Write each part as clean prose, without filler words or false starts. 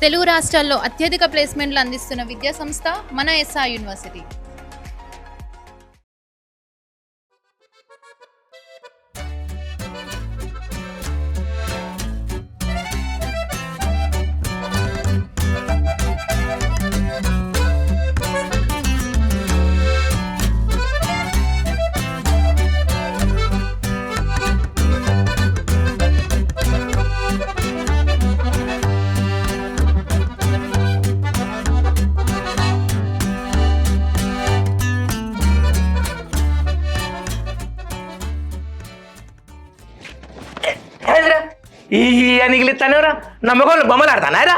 తెలుగు రాష్ట్రాల్లో అత్యధిక ప్లేస్మెంట్లు అందిస్తున్న విద్యా సంస్థ మన ఎస్ఆర్ యూనివర్సిటీ. ఈ నిగిలిస్తానేవరా నమ్మకం బొమ్మలు ఆడతానారా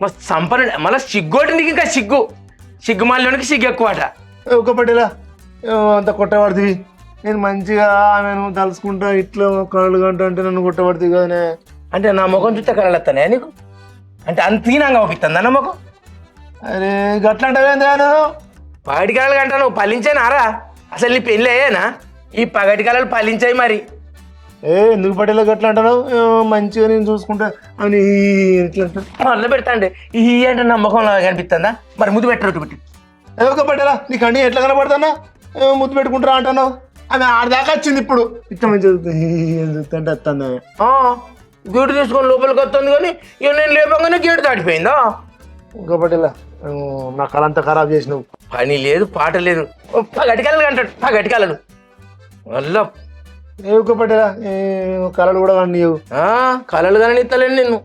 మస్తు సంపన్న మళ్ళీ సిగ్గోటి నీకు ఇంకా సిగ్గు మాల్లోనికి సిగ్గు ఎక్కువ అట ఒక పట్టేలా అంత కొట్టబడుతుంది. నేను మంచిగా ఆమెను తలుసుకుంటా ఇట్లా కళ్ళు గంట అంటే నన్ను కొట్టబడుతుంది కదనే. అంటే నా ముఖం చూస్తే కలగలుగుతానే నీకు అంటే అంత తీనంగా ఒప్పిస్తుందా నా ముఖం? అరే గట్లంటావేంద్రా నువ్వు? పగటి కళలు గంట నువ్వు పలించానారా? అసలు నీ పెళ్ళి అయ్యేనా? ఈ పగటి కళలు పలించాయి మరి. ఎందుకు పట్టేలా గట్ల అంటావు? మంచిగా నేను చూసుకుంటా అని ఇట్లా మళ్ళీ పెడతాండి ఈ అంటే నమ్మకం కనిపిస్తుందా? మరి ముద్దు పెట్టరు పెట్టి ఒక పట్టేలా నీకు అన్నీ ఎట్లా కనపడతానా? ముద్దు పెట్టుకుంటారా అంటున్నావు? ఆమె ఆడదాకా వచ్చింది ఇప్పుడు ఇట్లా మంచి చూస్తుంటే వస్తుంది. గేటు తీసుకొని లోపలికి వస్తుంది కానీ ఇక నేను లేపంగానే గేటు దాటిపోయిందా? ఒక పట్టేలా నా కళ అంతా ఖరాబ్ చేసినావు. పని లేదు పాట లేదు పగటి కళలు అంటాడు పగటి కళలు వల్ల ఏవుక పట్టేలా కళలు కూడా కానీ కళలు కానీ ఇస్తలేను నిన్ను.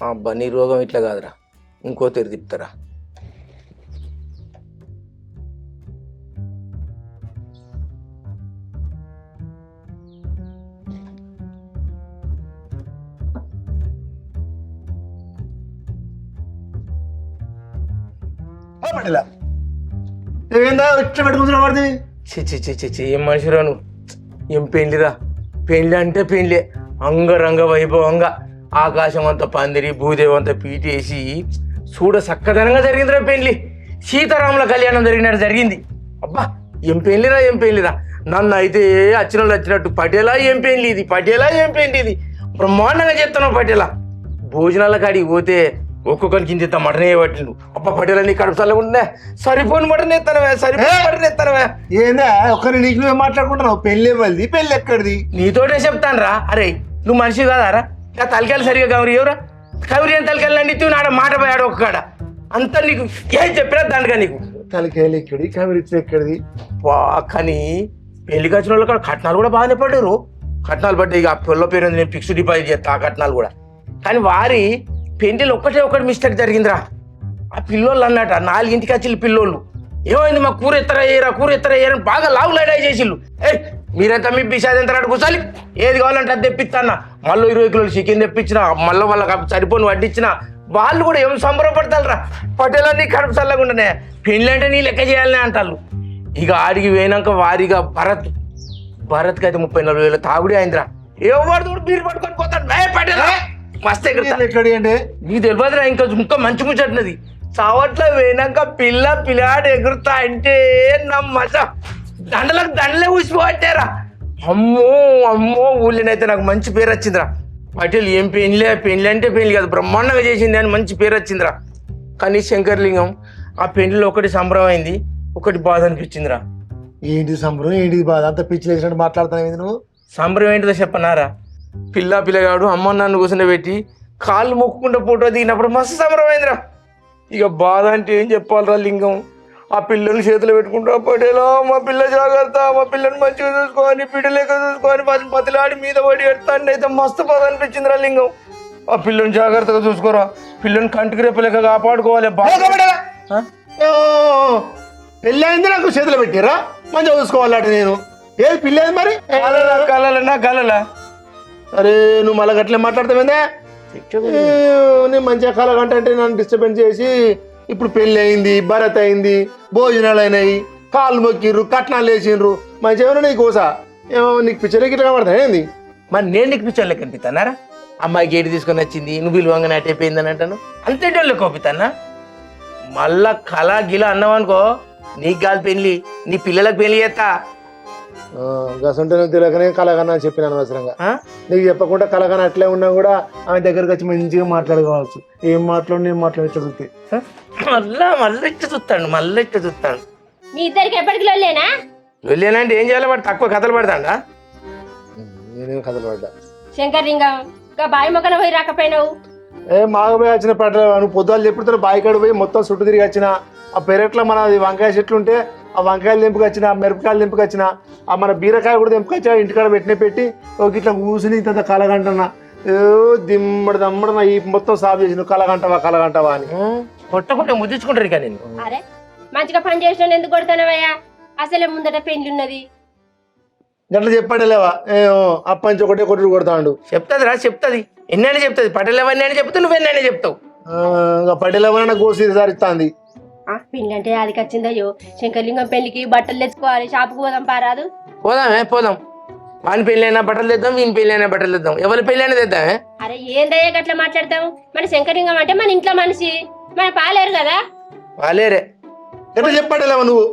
అబ్బా నీ రోగం ఇట్లా కాదురా ఇంకో తెరి తిప్పుతారా. పట్టేలా ఏందా ఇట్లా పెట్టుకుంటున్నా పడుతుంది? చి ఏం మనిషిరా నువ్వు? ఏం పెళ్ళిరా? పెళ్ళి అంటే పెళ్ళే అంగరంగ వైభవంగా ఆకాశం అంతా పందిరి భూదేవం అంతా పీటేసి చూడ చక్కదనంగా జరిగిందిరా పెళ్ళి. సీతారాముల కళ్యాణం జరిగినట్టు జరిగింది. అబ్బా ఏం పెళ్ళిరా నన్ను అయితే వచ్చిన వాళ్ళు వచ్చినట్టు పటేలా ఏం పెళ్ళి ఇది బ్రహ్మాండంగా చెప్తున్నావు పటేలా. భోజనాల కాడికి పోతే ఒక్కొక్కరికి ఇంత మటన్ వేయబట్టిండు. అబ్బా పటేలా నీ కడుపు చల్లకుండా సరిపోని మటన్ ఎత్తానవే ఏందా ఒక్కరి నీకు నువ్వే మాట్లాడుకుంటున్నావు? పెళ్ళి ఇవ్వాలి పెళ్ళి ఎక్కడిది? నీతోటే చెప్తాను రా. అరే నువ్వు మనిషి కాదారా? తలకాయలు సరిగా కవరి ఎవరా? కవరి అని తలకాయలు అండి నాడ మాట పోయాడు ఒక్కడ అంతా నీకు ఏం చెప్పినా దండగా నీకు తలకాయలు ఎక్కడి కవరిచ్చి ఎక్కడిది? కానీ పెళ్లికి వచ్చిన వాళ్ళు కూడా కట్నాలు కూడా బాగానే పడ్డారు. కట్నాలు పడ్డాయి. ఇక పిల్ల పేరు నేను ఫిక్స్డ్ డిపాజిట్ చేస్తా ఆ కట్నాలు కూడా. కానీ వారి పెళ్లిలో ఒకటి మిస్టేక్ జరిగిందిరా. ఆ పిల్లోళ్ళు అన్నట 4ంటికి వచ్చి పిల్లోళ్ళు ఏమైంది మా కూర ఎత్తరయ్యారని బాగా లావులాడా చేసిళ్ళు. మీరంతా మీ బిషాది ఎంత కూర్చోాలి ఏది కావాలంటే అది తెప్పిస్తాన్న. మళ్ళీ 20 కిలోలు చికెన్ తెప్పించిన మళ్ళీ వాళ్ళకి సరిపోని వడ్డించిన. వాళ్ళు కూడా ఏం సంబరపడతారా పటేలన్నీ కడుపు చల్లకుండానే పెళ్ళి అంటే నీ లెక్క చేయాలనే అంటారు. ఇక ఆడికి పోయినాక వారిగా భరత్కి అయితే 30-40 వేల తాగుడే అయిందిరా. ఎవరు బీరు పట్టుకొని పోతాడు పటేలా మస్తు ఎక్కడి అంటే నీకు తెలియదురా. ఇంకా మంచి ముచ్చట్నది చావట్ల పోయినాక పిల్లాడు ఎగురుతా అంటే నా మజా దండలే ఊసిపోట్టారా. అమ్మో ఊళ్ళోనైతే నాకు మంచి పేరు వచ్చిందిరా. పటేల్ ఏం పెళ్ళి అంటే పెళ్ళి కాదు బ్రహ్మాండంగా చేసింది అని మంచి పేరు వచ్చిందిరా. కానీ శంకర్లింగం ఆ పెళ్లిలో ఒకటి సంబరం అయింది, ఒకటి బాధ అనిపించిందిరా. ఏంటి సంబరం ఏంటి బాధ? అంత పిచ్చి లేచినట్టు మాట్లాడుతున్నావు నువ్వు. సంబరం ఏంటిదో చెప్పనారా? పిల్లగాడు అమ్మ నన్ను కూర్చుండబెట్టి కాళ్ళు మొక్కుకుంటూ ఫోటో దిగినప్పుడు మస్తు సంబరం అయిందిరా. ఇక బాధ అంటే ఏం చెప్పాలరా లింగం? ఆ పిల్లని చేతులు పెట్టుకుంటా పటేలా మా పిల్ల జాగ్రత్త, మా పిల్లని మంచిగా చూసుకోని పిడిలేక చూసుకొని పతిలాడి మీద పడి ఎడతాండి అయితే మస్తు బాధ అనిపించిందిరా లింగం. ఆ పిల్లని జాగ్రత్తగా చూసుకోరా, పిల్లని కంటికి రేపలేక కాపాడుకోవాలి. పెళ్ళి అయింది నాకు చేతులు పెట్టారా? మంచిగా చూసుకోవాలట నేను. ఏది పిల్లి అయింది మరి? కలలా అరే నువ్వు మళ్ళీ గట్లే మాట్లాడతావేందా? నేను మంచిగా కలగంటే నన్ను డిస్టర్బెన్స్ చేసి ఇప్పుడు పెళ్ళి అయింది, భరత్ అయింది, భోజనాలు అయినాయి, కాళ్ళు మొక్కిర్రు, కట్నాలు వేసిండ్రు, మంచిగా ఏమన్నా నీకు కోసా ఏమో నీకు పిచ్చర్ గిట్లా కనబడతాయి ఏంది? మరి నేను నీకు పిచ్చర్లో కనిపిస్తానారా? అమ్మాయి గేటు తీసుకొని వచ్చింది నువ్వు విలువంగా నాటైపోయిందని అంటాను అంతేటోళ్ళు కోపిస్తానా? మళ్ళా కళ గిల అన్నావు అనుకో నీకు కాదు పెళ్ళి నీ పిల్లలకు పెళ్ళి చేస్తా. గసంటే తెలియకనే కలగన్నా అని చెప్పిన అనవసరంగా ఆ? నీకు చెప్పకుండా కలగన అట్లే ఉన్నా కూడా ఆమె దగ్గరకు వచ్చి మంచిగా మాట్లాడుకోవచ్చు. ఏం మాట్లాడి ఏం మాట్లాడి చదువుతాయి. మళ్ళీ ఇట్ట చూస్తాడు. మీ ఇద్దరికి ఎప్పటికి లేనా? వెళ్ళానంటే ఏం చేయాలి? వాడు తక్కువ కథలు పడతాడా? నేనేం కథలు పడ్డా. శంకర్లింగం ఇంకా బావి మొక్కన పోయి రాకపోయినావు? మాగపోయి వచ్చిన పట్ల నువ్వు పొద్దులు చెప్పుడుతో బాయికాడు పోయి మొత్తం చుట్టూ తిరిగి వచ్చిన. ఆ పెరట్లో మన వంకాయ చెట్లు ఉంటే ఆ వంకాయలు తెంపుకొచ్చిన, మిరపకాయలు తెంపుకొచ్చిన, ఆ మన బీరకాయ కూడా తెంపుకొచ్చా. ఇంటికాడ పెట్టి ఒక ఇట్లా కూసుని ఇంత కలగంటన్నా. దమ్మడ ఈ మొత్తం సాగు చేసి నువ్వు కలగంటవా అని కొట్టకుంటే ముద్దించుకుంటారు కానీ నేను. అరే మంచిగా పని చేసిన ఎందుకు కొడతానవయ్యా? అసలే ముందట పెళ్లి ఉన్నది. గట్లా చెప్పాడలేవా? అప్పంచి ఒకటే కొట్టుడు కొడతాడు. చెప్తుంది ఎన్నైనా చెప్తుంది. పట్టలేవన్నీ అని చెప్తావు, నువ్వెన్నైనా చెప్తావు. పడేలేవన్నా గోసి సారిస్తుంది. పెళ్లి అంటే అది వచ్చిందయ్యో. శంకర్లింగం పెళ్లికి బట్టలు తెచ్చుకోవాలి, షాపుకు పోదాం పారాదు. పోదాం. వాని పెళ్ళి అయినా బట్టలు తెద్దాం, వీని పెళ్ళి అయినా బట్టలు తెద్దాం, ఎవరి పెళ్ళి అయినా తెద్దామే. అరే ఏందయ్యా గట్లా మాట్లాడతాం? మన శంకర్లింగం అంటే మన ఇంట్లో మనిషి, మన పాలేరు కదా. వాళ్ళేరే ఎట్లా చెప్పాడలేవా నువ్వు?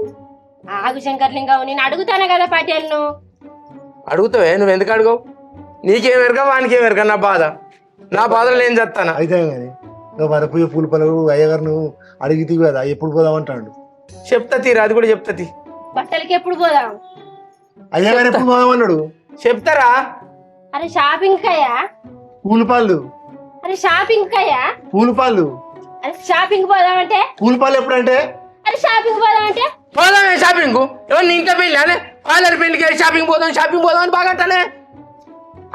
ఆగు శంకర్లింగం, నేను అడుగుతాను కదా పాటేళ్ళను. అడుగుతావే? నువ్వు ఎందుకు అడగవు? నీకేం ఎరగా వానికేం ఎరగా? నా బాధలు ఏం చేస్తానా? అయితే కానీ నువ్వు వరపోయే పూల పనులు అయ్యగారు నువ్వు అడిగితే కదా ఎప్పుడు పోదామంటాడు. చెప్తా తీరా, అది కూడా చెప్తా. బట్టలకి ఎప్పుడు పోదాం? అయ్యగారు ఎప్పుడు పోదామన్నాడు? చెప్తారా? అరే షాపింగ్ కయ్యా? పూల పళ్ళు. అరే షాపింగ్ కయ్యా? పూల పళ్ళు. అరే షాపింగ్ పోదామంటే? పూల పళ్ళు ఎప్పుడంటే? అరే షాపింగ్ పోదామంటే? పోదామే షాపింగ్. ఎవరు నీ ఇంట్లో పెళ్ళి అనే పార్లర్ పెళ్ళికి షాపింగ్ పోదాం అని బాగా అంటానే.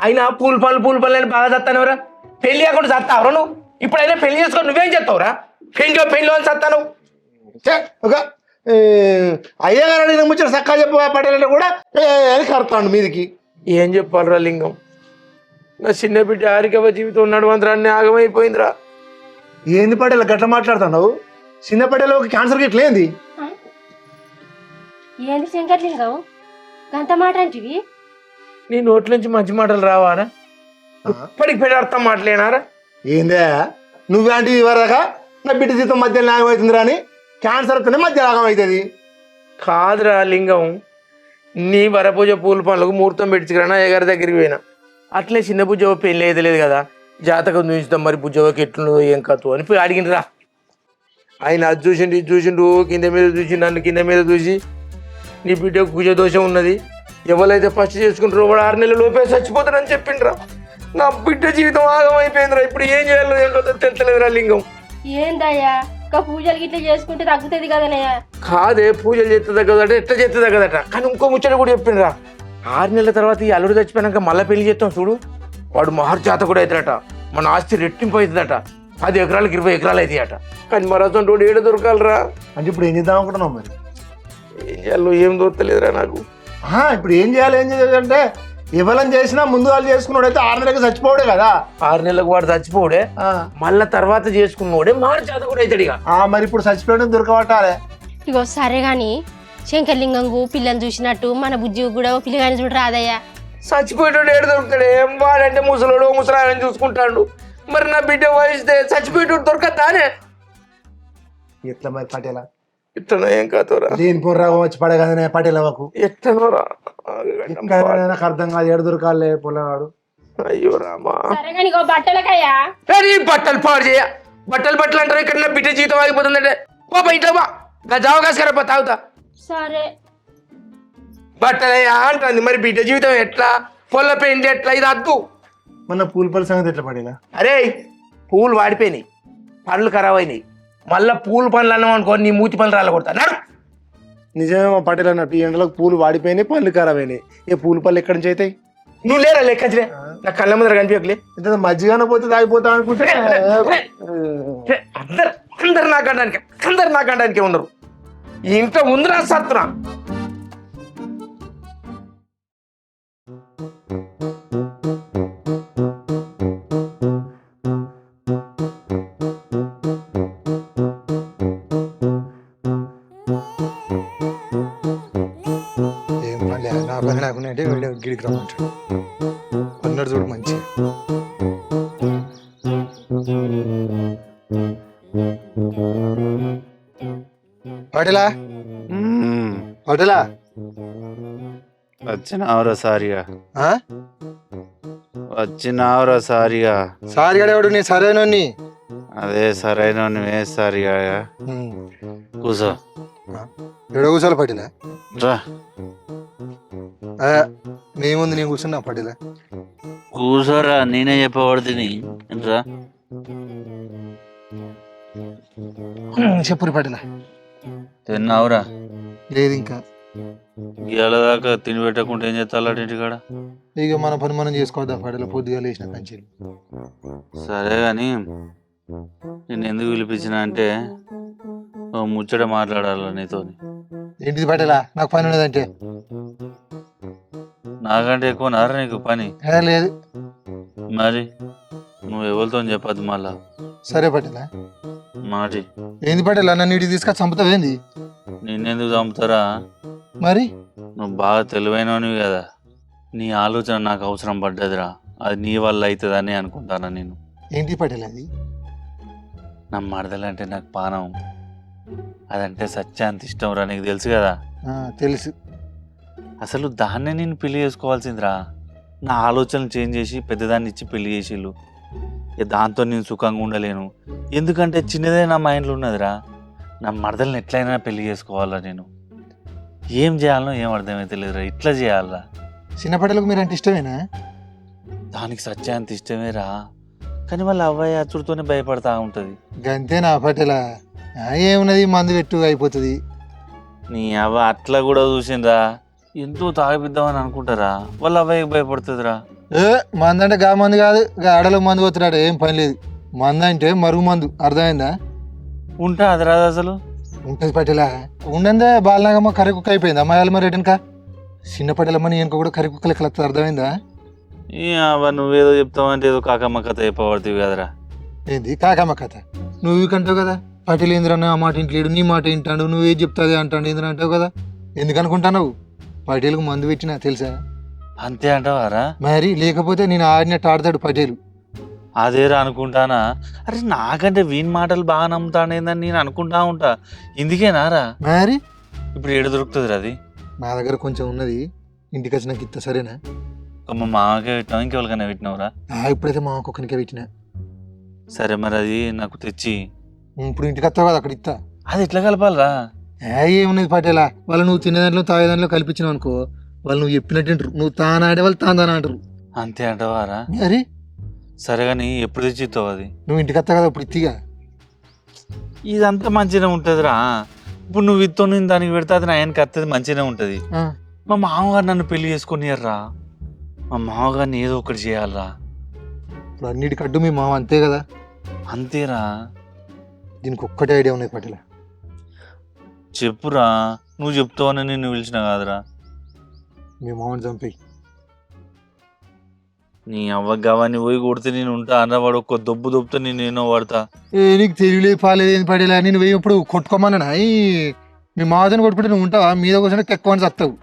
అయినా పూల పళ్ళు అని బాగా చస్తాను ఎవరా? పెళ్లి కాకుండా చస్తావురా నువ్వు? ఇప్పుడైనా పెళ్లి చేసుకొని నువ్వేం చేస్తావురా? పెళ్లి అని చస్తాను. ఒక అయ్యగారు అడిగిన ముచ్చట చక్కగా చెప్పు పడేలంటే కూడా అని కడతాడు మీదికి. ఏం చెప్పాలరా లింగం? నా చిన్న బిడ్డ ఆరికవ జీవితం నడువంతరాన్ని ఆగమైపోయిందిరా. ఏంది పడేలా గట్ల మాట్లాడుతున్నావు? చిన్న పడేలో ఒక క్యాన్సర్ గిట్ల ఏంది? ఏంది శంకర్లింగం గంత మాట అంటివి? నీ నోట్ల నుంచి మంచి మాటలు రావారా? ఇప్పటికి పెడతాం మాటలేనారా? ఏందే నువ్వేంటి వరదాకా నా బిడ్డ జీతం మధ్య లాగం అవుతుంది రాని క్యాన్సర్ వస్తేనే మధ్య లాగం అవుతుంది. కాదురా లింగం, నీ వరపూజ పూల పనులకు ముహూర్తం పెట్టుకురా అయ్యగారి దగ్గరికి పోయినా. అట్లే చిన్న బుజ్జవ పెళ్ళి అయితే లేదు కదా, జాతకం చూపిస్తాం మరి బుజ్జవకి ఎట్లుండదో ఏం కథ అని పోయి అడిగినరా. ఆయన అది చూసిండు ఇది చూసిండు, కింద మీద చూసి నన్ను కింద మీద చూసి నీ బిడ్డకు పూజ దోషం ఉన్నది, ఎవరైతే ఫస్ట్ చేసుకుంటారో వాడు 6 నెలల లోపే చచ్చిపోతారని చెప్పిండ్రా. నా బిడ్డ జీవితం ఆగమైపోయిందిరా. ఇప్పుడు ఏం చేయాలో ఏం కథ తెలుస్తలేదురా లింగం. ఏందయ్యా ఇంకా పూజలు గిట్ల చేసుకుంటే తగ్గుతుంది కదనయ్యా? కాదే పూజలు చేస్తే తగ్గదట, ఎట్లా చేస్తే తగ్గదట. కానీ ఇంకో ముచ్చట కూడా చెప్పిండ్రా. 6 నెలల తర్వాత ఈ అల్లుడు చచ్చిపోయినాక మళ్ళీ పెళ్లి చేస్తాం చూడు, వాడు మహర్జాత కూడా అవుతాడట. మన ఆస్తి రెట్టింపు అవుతుందట. 10 ఎకరాలకు 20 ఎకరాలు అవుతాయట. కానీ మరొక రోడ్డు ఏడ దొరకాలరా? అంటే ఇప్పుడు ఏం చేద్దాం అనుకుంటున్నావు మరి? ఏం చేయాలో ఏం దొరకలేదురా నాకు. ఇప్పుడు ఏం చేయాలంటే ఎవరైనా చేసినా ముందు వాళ్ళు చేసుకున్నాడైతే 6 నెలలకు చచ్చిపోవడే కదా. 6 నెలలకు వాడు చచ్చిపోడే, మళ్ళా తర్వాత చేసుకున్నోడే మహర్జాత కూడా అవుతాడు. ఇక మరి ఇప్పుడు చచ్చిపోవడం దొరకబట్టాలే. ఇగో సరే గాని శంకర్లింగంకు పిల్లని చూసినట్టు మన బుజ్జి కూడా పిల్లగాని చూడ రాదయ్యా. చచ్చిపోయేటోడు ఏడు దొరుకుతాడు? ఏం వాడంటే ముసలోడు ముసలాయని చూసుకుంటాడు. మరి నా బిడ్డ వయసు చచ్చిపోయేటోడు దొరకద్దానే? ఎట్లా మరి పటేలా? ఇట్లనో ఏం కాదురా. దేని పొర్రాగం వచ్చి పడగదనే పటేలవకు. ఎట్లనోరా నాకు అర్థం కాదు. ఏడు దొరకాలే పొలవాడు. అయ్యో రామా. సరే గాని ఇగో బట్టలకయ్యా. బట్టలు పాడు చేయ. బట్టలు అంటారు. ఇక్కడ నా బిడ్డ జీవితం ఆగిపోతుందంటే బాబా ఇంట్లో బా జావకాసుకరప్ప తాగుతా. సరే బట్టలయ్యా అంటుంది. మరి బిడ్డ జీవితం ఎట్లా? పొల్ల పెయింట్ ఎట్లా? ఇది అద్దు. మన పూల సంగతి ఎట్లా పడేలా? అరే పూలు వాడిపోయినాయి, పండ్లు ఖరాబ్ అయినాయి. మళ్ళా పూలు పనులు అన్నాం అనుకో నీ మూతి పనులు రాలగొడతా. నిజమే పటేల్ అన్నట్టు. ఈ ఎండలకు పూలు వాడిపోయినాయి, పళ్ళు ఖరాబ్ అయినాయి. ఏ పూల పళ్ళు ఎక్కడి నుంచి అవుతాయి? నువ్వు లేరా లెక్కలే? నా కళ్ళ ముందర కనిపించలే. ఇంత మజ్జిగానే పోతే తాగిపోతా అనుకుంటే అందరు నాకు అనడానికే ఉన్నారు. ఈ ఇంట్లో ఉందిరా సత్తురా. నాకున్నాయంటే వీడియో గిడికి రమ్మంటాడు అన్నాడు చూడు మంచి. పటేలా వచ్చినావురా సారిగా ఆ? వచ్చినావురా సారిగా సారి గడేవాడు నీ సరైనోన్ని. అదే సరైన నువ్వే సారిగా కూసో ఎడ కూర్చోాలి పట్టిలా రా నీ ముందు నేను కూర్చున్నా పట్టిలా. కూసోరా నేనే చెప్పబడుతుంది రా చెప్పురి పట్టిలా. తిన్నావురా లేదు ఇంకా. ఇవాళ దాకా తిని పెట్టకుండా ఏం చేస్తావు ఇంటికాడ ఇక మన పని మనం చేసుకోవద్దా పడేలా పొద్దుగా లేచిన కంచెలు. సరే కానీ నేను ఎందుకు పిలిపించిన అంటే ఓ ముచ్చట మాట్లాడాల నీతో. ఏంటిది పట్టేలా నాకు పని ఉన్నదంటే? నాకంటే ఎక్కువ నారా నీకు పని? లేదు. మరి నువ్వు ఎవరితో చెప్పద్దు మళ్ళా. సరే పట్టేలా. మాటి ఏంది పట్టేలా నన్ను ఇంటికి తీసుకొచ్చి చంపుతావేంది? నిన్నెందుకు చంపుతారా? మరి నువ్వు బాగా తెలివైనవి కదా, నీ ఆలోచన నాకు అవసరం పడ్డదిరా. అది నీ వల్ల అవుతుందని అనుకుంటాను నేను. ఏంటి పట్టేలా అది? నా మరదలంటే నాకు పానం, అదంటే సత్యాంత ఇష్టం రా, నీకు తెలుసు కదా. తెలుసు. అసలు దాన్నే నేను పెళ్లి చేసుకోవాల్సిందిరా. నా ఆలోచనలు చేంజ్ చేసి పెద్దదాన్ని ఇచ్చి పెళ్లి చేసిళ్ళు. దాంతో నేను సుఖంగా ఉండలేను, ఎందుకంటే చిన్నదే నా మైండ్లో ఉన్నదిరా. నా మరదల్ని ఎట్లయినా పెళ్లి చేసుకోవాలా నేను. ఏం చేయాలనో ఏం అర్థమైతే లేదురా, ఇట్లా చేయాలరా. చిన్నపట్టలకు మీరు అంటే ఇష్టమేనా? దానికి సత్యాంత ఇష్టమేరా, కానీ వాళ్ళ అవ్వాయి అచ్చుడితోనే భయపడతా ఉంటుంది. గంతే నా పట్టేలా. ఏమున్నది, మందు పెట్టు అయిపోతుంది. నీ అవ్వ అట్లా కూడా చూసిండ్రా, ఎంతో తాగిపిద్దామని అనుకుంటారా, వాళ్ళ అవ్వాయికి భయపడుతుందిరా. మందు అంటే గా మందు కాదు, గా ఆడలకు మందు పోతున్నాడు, ఏం పని లేదు. మందు అంటే మరుగు మందు, అర్థమైందా? ఉంటా అది రాదు అసలు. ఉంటుంది పట్టేలా. ఉండందే బాలనాగమ్మ కర్రీ కుక్క అయిపోయింది అమ్మాయిలు మరి రిటర్న్కా. చిన్న పట్టేలమ్మ నీ వెనుక కూడా కర్రీ కుక్కలు ఎక్కడ, అర్థమైందా? ఈ అవ్వ నువ్వేదో చెప్తావంటే ఏదో కాకమ్మ కథ చెప్పబడుతుంది కదరా. ఏంది కాకమ్మ కథ? నువ్వు కంటావు కదా, పటేల్ ఏంద్రన్న ఆ మాట ఇంట్లేడు, నీ మాట వింటాడు, నువ్వేం చెప్తాది అంటాడు ఏంద్ర అంటావు కదా. ఎందుకు అనుకుంటావు? పటేల్కు మందు పెట్టినా తెలుసా? అంతే అంటావారా? మరి లేకపోతే నేను ఆడినట్టు ఆడతాడు పటేలు. అదేరా అనుకుంటానా. అరే నాకంటే వీని మాటలు బాగా నమ్ముతాడేందని నేను అనుకుంటా ఉంటా. ఇందుకేనారా మరి ఇప్పుడు ఏడు దొరుకుతుంది అది? నా దగ్గర కొంచెం ఉన్నది, ఇంటికి వచ్చినాక ఇస్తా, సరేనా? మా మామకే పెట్టినావు, ఇంకెవరికైనా పెట్టినావురా? ఇప్పుడైతే మా ఒక్కొక్కనికే పెట్టినా. సరే మరి అది నాకు తెచ్చి. ఇప్పుడు ఇంటికి వస్తావు కదా, అక్కడ ఇస్తా. అది ఎట్లా కలపాలరా? ఏమున్నది పటేలా, వాళ్ళు నువ్వు తినేదాంట్లో తాగేదాంట్లో కల్పించినావు అనుకో, వాళ్ళు నువ్వు చెప్పినట్టు వింటారు. నువ్వు తానాడే వాళ్ళు తాందాన అంటారు. అంతే అంటావారా? మరి సరే కానీ ఎప్పుడు తెచ్చిస్తావు అది? నువ్వు ఇంటికి వస్తావు కదా, ఇప్పుడు ఇత్తిగా. ఇదంతా మంచిగా ఉంటుందిరా. ఇప్పుడు నువ్వు ఇత్తో నేను దానికి పెడితే అది నా ఆయనకి వస్తుంది, మంచిగానే ఉంటుంది. మా మామగారు నన్ను పెళ్లి చేసుకునియర్రా. మా మామగారిని ఏదో ఒకటి చేయాలరా. ఇప్పుడు అన్నిటికి అడ్డు మీ మామ, అంతే కదా? అంతేరా. దీనికి ఒక్కటే ఐడియా ఉన్నది పటేలా. చెప్పురా, నువ్వు చెప్తావని నిన్ను పిలిచిన కాదురా. మీ మామని చంపేయి. నీ అవ్వగావాన్ని పోయి కొడితే నేను ఉంటా అన్నవాడు ఒక్క దొబ్బు దొబ్బుతో నేను ఎన్నో వాడతా. నీకు తెలియలేదు పాలేదు ఏం పడేలా, నేను పోయి ఇప్పుడు కొట్టుకోమన్నా. మీ మామని కొట్టుకుంటే నువ్వు ఉంటావా? మీద కూర్చొని ఎక్కువ అని చస్తావు.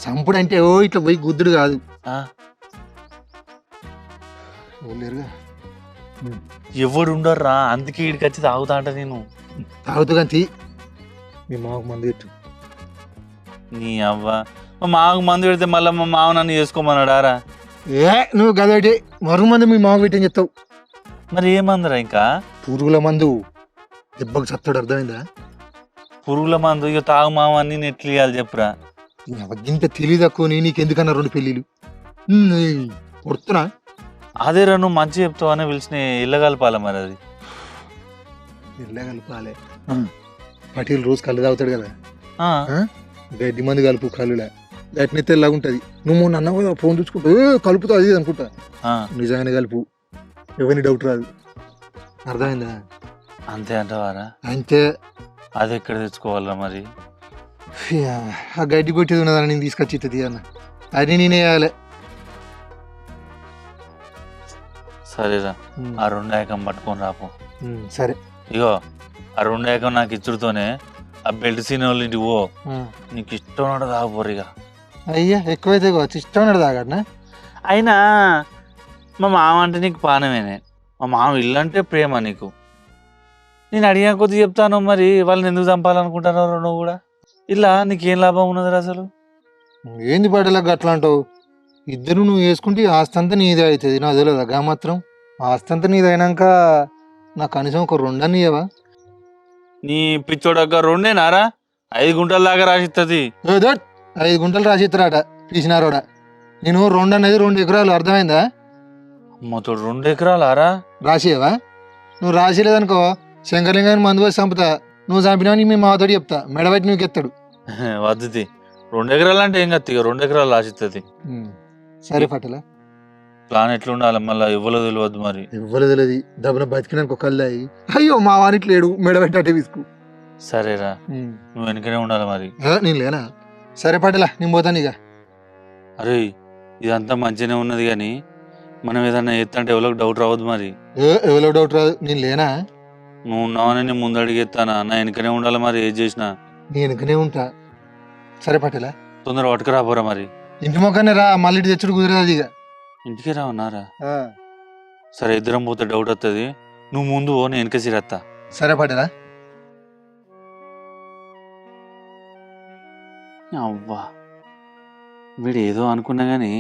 సంపుడు అంటే ఓ ఇట్లా పోయి గుద్దుడు కాదు. లేరుగా, ఎవడు ఉండర్రా, అందుకే ఇక్కడికి వచ్చి తాగుతా అంట నేను. తాగుతూ కానీ మీ మామకు మందు పెట్టు. నీ అవ్వ మా మామకు మందు పెడితే మళ్ళీ మా మామ నన్ను చేసుకోమన్నాడారా? నువ్వు గదటి మరుగు మందు మీ మామకు పెట్టని చెప్తావు. మరి ఏమందరా? ఇంకా పురుగుల మందు దెబ్బకు చస్తాడు, అర్థమైందా? పురుగుల మందు ఇక తాగు మామ అని నేను ఎట్లు ఇవ్వాలి చెప్పురా. ఇంత తెలివి తక్కువ, నీకెందుకన్నా 2 పెళ్ళిళ్ళు కొడుతున్నా. అదేరా, నువ్వు మంచి చెప్తావని పిలిచిన ఇళ్ళగలపాల మరి అది. కలపాలి. పటేల్ రోజు కళ్ళు తాగుతాడు కదా, గడ్డి మంది కలుపు కళ్ళులా, గట్టిన తెల్లగా ఉంటుంది. నువ్వు మొన్న అన్నావు కదా ఫోన్ చూసుకుంటా కలుపుతా అది అనుకుంటా. నిజంగానే కలుపు, ఎవరిని డౌట్ రాదు, అర్థమైందా? అంతే అంటావారా? అంతే. అది ఎక్కడ తెచ్చుకోవాలరా మరి? ఆ గడ్డి కొట్టేది ఉన్నదని నేను తీసుకొచ్చి ఇస్తుంది అన్న, అది నేనే వేయాలి. సరేరా, ఆ 2 ఏకం పట్టుకొని రాపో. సరే. ఇగో ఆ 2 ఏకం నాకు ఇచ్చుడుతోనే ఆ బెల్ట్ సీన్ వాళ్ళ ఇంటికి పో, నీకు ఇష్టం ఉన్నాడు తాగపోరిగా. అయ్యా ఎక్కువైతే కావచ్చు, ఇష్టం ఉన్నాడు తాగడనా? అయినా మా మామ అంటే నీకు పానమేనే, మా మామ ఇల్లు అంటే ప్రేమ నీకు. నేను అడిగిన కొద్ది చెప్తాను, మరి వాళ్ళని ఎందుకు చంపాలనుకుంటున్నావు నువ్వు కూడా? ఇలా నీకేం లాభం ఉన్నది అసలు? ఏంది పడేలాగా అట్లా అంటావు? ఇద్దరు నువ్వు వేసుకుంటే ఈ ఆస్తి అంతా నీదే అవుతుంది, నాకు తెలియదు గా మాత్రం. ఆస్తి అంతా నీది అయినాక నాకు కనీసం ఒక రెండని ఇవ్వవా? నీ పిచ్చోడక్క రెండేనారా? 5 గుంటల దాకా రాసిస్తుంది. ఏదో 5 గుంటలు రాసిస్తారట పీసినారోడ. నేను 2 అనేది 2 ఎకరాలు, అర్థమైందా? అమ్మతో 2 ఎకరాలారా? రాసియవా? నువ్వు రాసిలేదనుకో శంకరలింగాన్ని మందు పోసి చంపుతా. నువ్వు చంపినావని మీ మాతోడు చెప్తా, మెడబెట్టి నువ్వు ఎత్తాడు. వద్దుది. 2 ఎకరాలు అంటే ఏం కత్తి, 2 ఎకరాలు రాసిస్తుంది. సరే పట్టలా, ప్లాన్ ఎట్లుండాలి మళ్ళీ ఇవ్వలో తెలియదు మరి. ఇవ్వలేదు తెలియదు. దబ్బున బతికినాక ఒక కళ్ళాయి, అయ్యో మా వానికి లేడు, మెడబెట్టి విసుకు. సరేరా, నువ్వు వెనకనే ఉండాలి మరి. నేను లేనా? సరే పట్టలా, నేను పోతాను ఇక. అరే ఇదంతా మంచిగానే ఉన్నది కానీ మనం ఏదన్నా ఎత్తంటే ఎవరికి డౌట్ రావద్దు మరి. ఎవరో డౌట్ రాదు, నేను లేనా? నువ్వు ఉన్నావని నేను ముందు అడిగేస్తానా? నా వెనకనే ఉండాలి మరి, ఏది చేసినా. నేను వెనుకనే ఉంటా. సరే పట్టలా, తొందర పట్టుకురాపోరా మరి. ఇంటి మొక్కనే రా, మళ్ళీ ఇటు తెచ్చుడు కుదరదు ఇక. ఇంటికి రావన్నారా? సరే, ఇద్దరం పోతే డౌట్ వస్తుంది. నువ్వు ముందు పో, నేను వెనక సిరత్తా. సరే పట్టలా. అవ్వా, వీడు ఏదో అనుకున్నా కానీ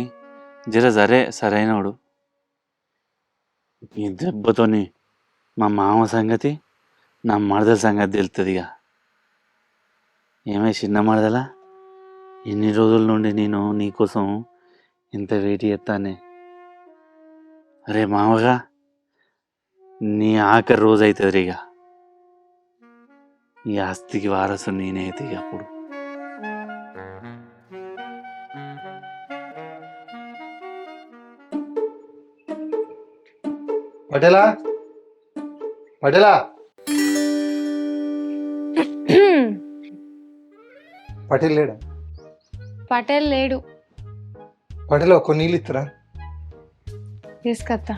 సరైనవాడు. ఈ దెబ్బతోని మా మామ సంగతి, నా మరదల సంగతి తెలుస్తుంది ఇక. ఏమై చిన్న మరదలా, ఎన్ని రోజుల నుండి నేను నీకోసం ఇంత వెయిట్ చేస్తానే. అరే మామగా, నీ ఆఖరి రోజు అవుతుంది ఇక. ఈ ఆస్తికి వారసు నేనే అయితే ఇక అప్పుడు. పటేలా, పటేలా, పటేల్ లేడా? పటేల్ లేడు. పటేలా కొన్ని నీళ్ళు ఇస్తారా? తీసుకొస్తా.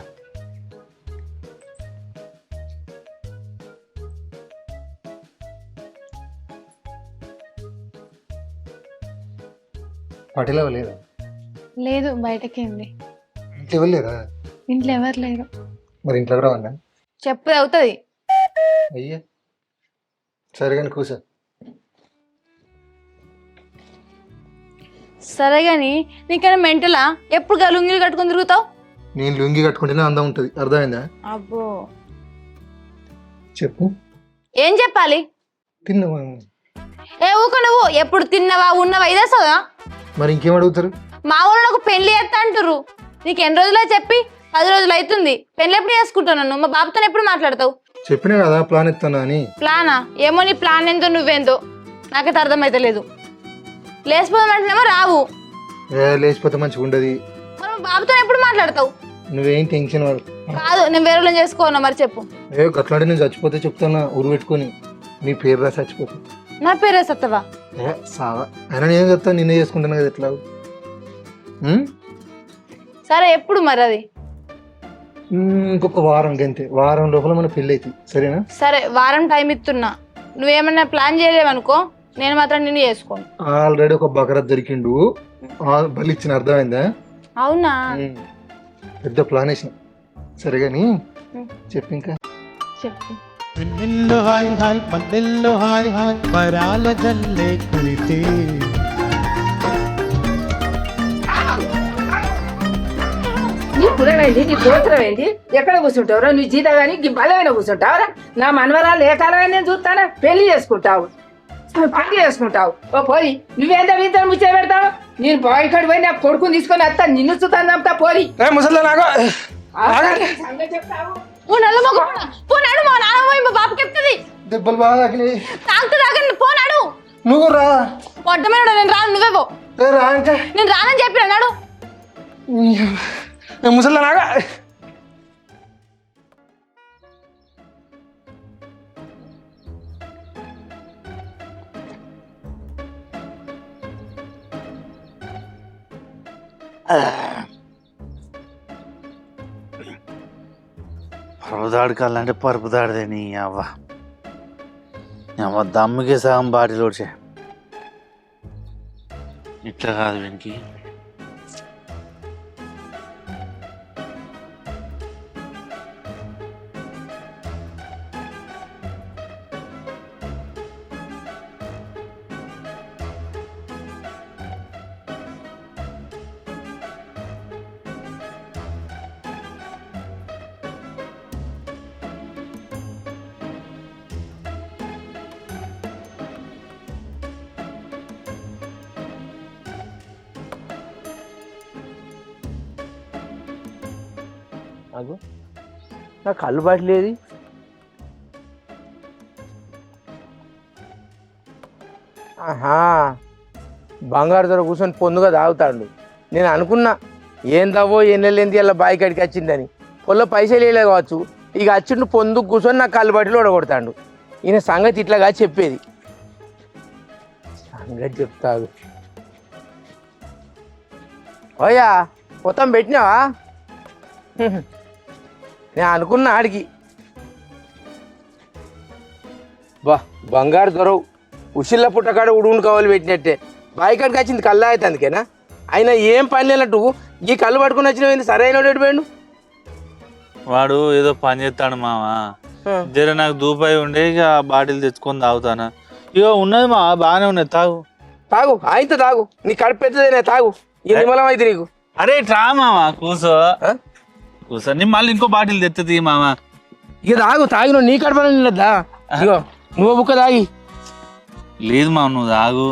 పటేలా లేదా? లేదు, బయటకి ఉంది. ఇంట్లో ఎవరు లేరా? ఇంట్లో ఎవరు లేరు. మరి ఇంట్లో కూడా ఉన్నా? చెప్పు అవుతుంది. అయ్యా సరే కానీ కూర్చో. సరే గాని నీకైనా మెంటలా? ఎప్పుడు లుంగిలు కట్టుకొని తిరుగుతావు? నేను లుంగి కట్టుకుంటేనే అందం ఉంటుంది, అర్థమైందా? అబ్బో, చెప్పు. ఏం చెప్పాలి? తిన్నావా? ఏ ఊక నువ్వు ఎప్పుడు తిన్నావా ఉన్నవా ఇదే సదా? మరి ఇంకేం అడుగుతారు? మా ఊళ్ళో నాకు పెళ్లి చేస్తా అంటారు. నీకు ఎన్ని రోజులు చెప్పి? 10 రోజులు అవుతుంది. పెళ్లి ఎప్పుడు చేసుకుంటున్నాను? మా బాబుతో ఎప్పుడు మాట్లాడతావు? చెప్పినా కదా ప్లాన్ ఇస్తానా అని. ప్లానా? ఏమో నీ ప్లాన్ ఏందో నువ్వేందో నాకైతే అర్థమైతే లేదు. లేచిపోదామంటేనేమో రావు. లేచిపోతే మంచిగా ఉండదు. మరి మా బాబుతో ఎప్పుడు మాట్లాడతావు? నువ్వేం టెన్షన్ వాడు కాదు, నేను వేరే వాళ్ళని చేసుకోను. మరి చెప్పు. గట్లాంటి నేను చచ్చిపోతే చెప్తానా, ఊరు పెట్టుకొని నీ పేరు రా చచ్చిపోతా. నా పేరే సత్తవా? సావా అయినా నేను చెప్తాను, నిన్నే చేసుకుంటాను కదా ఎట్లా. సరే, ఎప్పుడు మరి అది? ఇంకొక వారం గంతే, వారం లోపల మన పెళ్ళి అవుతుంది, సరేనా? సరే, వారం టైం ఇస్తున్నా. నువ్వేమన్నా ప్లాన్ చేయలేవనుకో, నేను మాత్రం నిన్ను చేసుకోను. ఆల్రెడీ ఒక బకరా దొరికిండు, బలి ఇచ్చిన, అర్థమైందా? అవునా? పెద్ద ప్లాన్ వేసిన. సరే కానీ చెప్పు ఇంకా. చెప్పు. పెళ్ళిళ్ళు హాయ్ హాయ్, పల్లెల్లో హాయ్ హాయ్, వరాల జల్లే కురితే. నీ కులమేంది, నీ గోత్రం ఏంది? ఎక్కడ కూర్చుంటావురా? నీ జీత కానీ బలమైన కూర్చుంటావురా? నా మనవరాలు ఏ కాలమైనా నేను చూస్తానా? పెళ్లి చేసుకుంటావు, పెళ్లి చేసుకుంటావు. ఓ పోయి, నువ్వేందా వీంతో ముచ్చట పెడతావు? నేను బాయికాడు పోయి నా కొడుకుని తీసుకొని వస్తా, నిన్ను చూస్తాను చంపుతా. పోరి ముసలి నాకు చెప్తావు. పోనాడు, మా నాన్న మా బాబు చెప్తుంది. దెబ్బలు బాగా తాకినాయి. పోనాడు. నువ్వు రా. పొట్టమైన నేను రాను, నువ్వే పో. రా ఇంకా. నేను రానని చెప్పి అన్నాడు. ముసలి నాగా పరుపుదాడుకాలంటే పరుపుదాడదే నీ అవ్వ. దమ్ముకే సగం బాటిలో ఇట్లా కాదు వీనికి. నాకు నా కళ్ళు పట్టలేదు. ఆహా, బంగారు ధర కూర్చొని పొందుగా తాగుతాడు. నేను అనుకున్నా ఏం తవ్వో ఏం నెలలేంది అలా బావి కాడికి వచ్చిందని. పొల్ల పైసలు వేయలే కావచ్చు, ఇక వచ్చిండు పొందుకు కూర్చొని నాకు కళ్ళు బట్టలు ఓడగొడతాడు. ఈయన సంగతి ఇట్లాగా చెప్పేది. సంగతి చెప్తాడు. ఓయా మొత్తం పెట్టినావా? నేను అనుకున్నా ఆడికి. బా బంగారు దొరవు ఉషిల్ల పుట్టకాడ ఉడుగును కావాలి పెట్టినట్టే. బాయికాడికి వచ్చింది కళ్ళు అయితే అందుకేనా? అయినా ఏం పని లేనట్టు ఈ కళ్ళు పట్టుకుని వచ్చిన సరైన పోయాడు. వాడు ఏదో పని చేస్తాడు మామ. జర నాకు దూపాయి ఉండే ఇక బాటిల్ తెచ్చుకొని తాగుతానా. ఇగో ఉన్నది మా బాగానే ఉన్నది, తాగు తాగు ఆయన తాగు. నీ కడుపు పెద్దదేనే తాగు. ఈ నిమ్మలం అయితే నీకు. అరే ట్రా మామ కూసో కూసో. నీ మళ్ళీ ఇంకో బాటిల్ తెత్తది మామ. ఇక తాగు. తాగిన నీ కడుపు నిన్నదా? ఇగో నువ్వు బుక్క తాగి. లేదు మామ నువ్వు తాగు.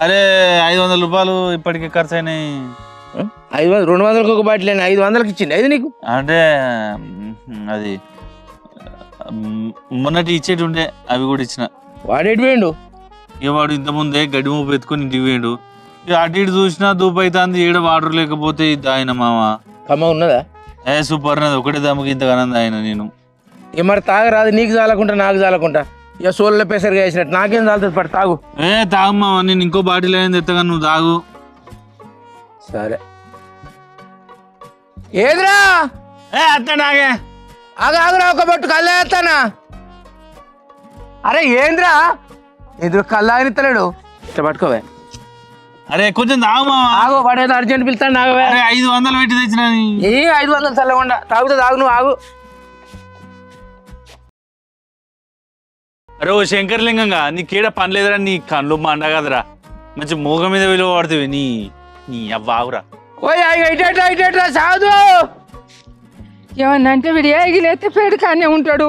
అరే 500 రూపాయలు ఇప్పటికే ఖర్చు అయినాయి. 500 200కి ఒక బాటిల్ 500కి ఇచ్చింది. అది నీకు అంటే అది మొన్నటి ఇచ్చేటి ఉండే అవి కూడా ఇచ్చిన. వాడేటి పోయిండు? ఇక వాడు ఇంతకుముందే గడ్డి మూపు ఎత్తుకొని ఇంటికి పోయిండు. ఇక అటు ఇటు చూసినా దూపు అవుతుంది. ఈడ వాటర్ లేకపోతే ఇది ఆయన మామ. కమ్మ ఉన్నదా? సూపర్ ఉన్నది. ఒకటే దమ్ముకి ఇంతగానంది ఆయన. నేను ఇక మరి తాగరాదు. నీకు చాలకుంటా నాకు చాలకుంటా ఇక సోళ్ళ పెసరిగా వేసినట్టు నాకేం చాలుతుంది. పడి తాగు. తాగు మామ. నేను ఇంకో బాటిల్ అయింది ఎత్తగా నువ్వు తాగు. సరే ఏదిరా? అత్త నాగే ఆగురా ఒక బొట్టు కళ్ళు వేస్తానా? అరే ఏంద్రా ఎదురు కళ్ళు ఆగినత్తలేడు. ఇట్లా పట్టుకోవే. అరే కొంచెం తాగు మామ. ఆగు పడేది అర్జెంట్ పిలుతాను. ఆగవే. 500 పెట్టి తెచ్చిన. ఏ 500 చల్లకుండా తాగుతా. తాగు నువ్వు ఆగు. అరే ఓ శంకర్లింగంగా నీకేడ పని లేదురా. నీ కళ్ళు మండ కదరా. మంచి మూగ మీద విలువ పడుతుంది. నీ నీ అవ్వాగురా. ఓయ్ ఇటేట్రా సాగు. ఏమన్నంటే వీడు ఏగిలేస్తే పేడు కానీ ఉంటాడు.